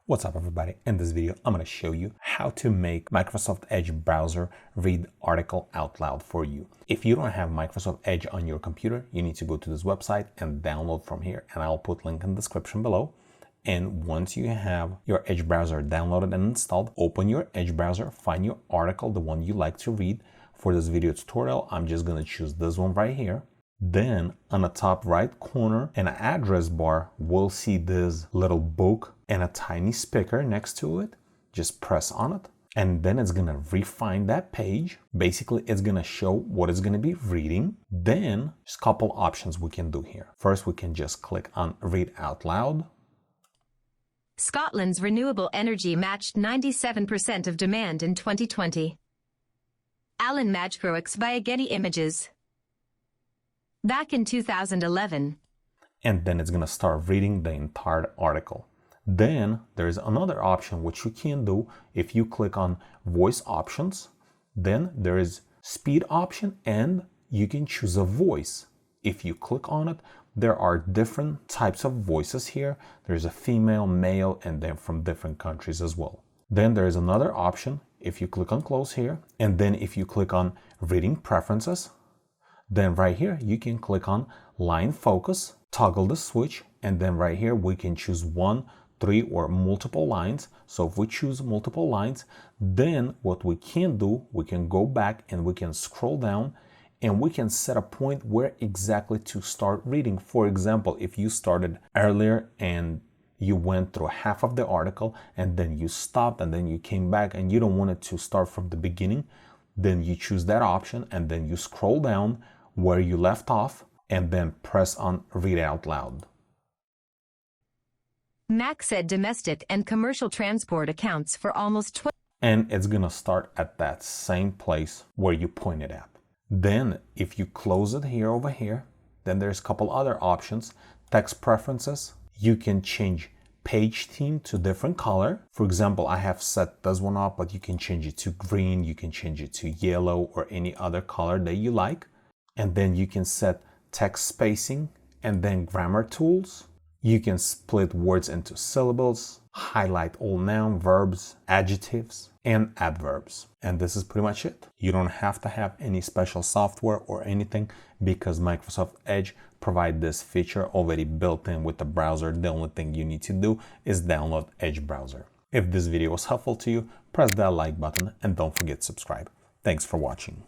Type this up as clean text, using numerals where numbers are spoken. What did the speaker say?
What's up everybody? In this video, I'm going to show you how to make Microsoft Edge browser read article out loud for you. If you don't have Microsoft Edge on your computer, you need to go to this website and download from here, and I'll put link in the description below. And once you have your Edge browser downloaded and installed, open your Edge browser, find your article, the one you like to read. For this video tutorial, I'm just going to choose this one right here. Then on the top right corner in an address bar, we'll see this little book and a tiny speaker next to it. Just press on it and then it's gonna refine that page. Basically, it's gonna show what it's gonna be reading. Then there's a couple options we can do here. First, we can just click on read out loud. Scotland's renewable energy matched 97% of demand in 2020. Alan Majcroix via Getty Images. Back in 2011. And then it's going to start reading the entire article. Then there's another option which you can do if you click on voice options. Then there is speed option and you can choose a voice. If you click on it, there are different types of voices here. There's a female, male, and then from different countries as well. Then there's another option if you click on close here. And then if you click on reading preferences, then right here, you can click on line focus, toggle the switch, and then right here, we can choose 1, 3, or multiple lines. So if we choose multiple lines, then what we can do, we can go back and we can scroll down and we can set a point where exactly to start reading. For example, if you started earlier and you went through half of the article and then you stopped and then you came back and you don't want it to start from the beginning, then you choose that option and then you scroll down where you left off and then press on read out loud. Mac said domestic and commercial transport accounts for almost 12. And it's gonna start at that same place where you pointed at. Then if you close it here over here, then there's a couple other options. Text preferences, you can change page theme to different color. For example, I have set this one up, but you can change it to green, you can change it to yellow or any other color that you like. And then you can set text spacing and then grammar tools. You can split words into syllables, highlight all noun, verbs, adjectives, and adverbs. And this is pretty much it. You don't have to have any special software or anything because Microsoft Edge provides this feature already built in with the browser. The only thing you need to do is download Edge browser. If this video was helpful to you, press that like button and don't forget to subscribe. Thanks for watching.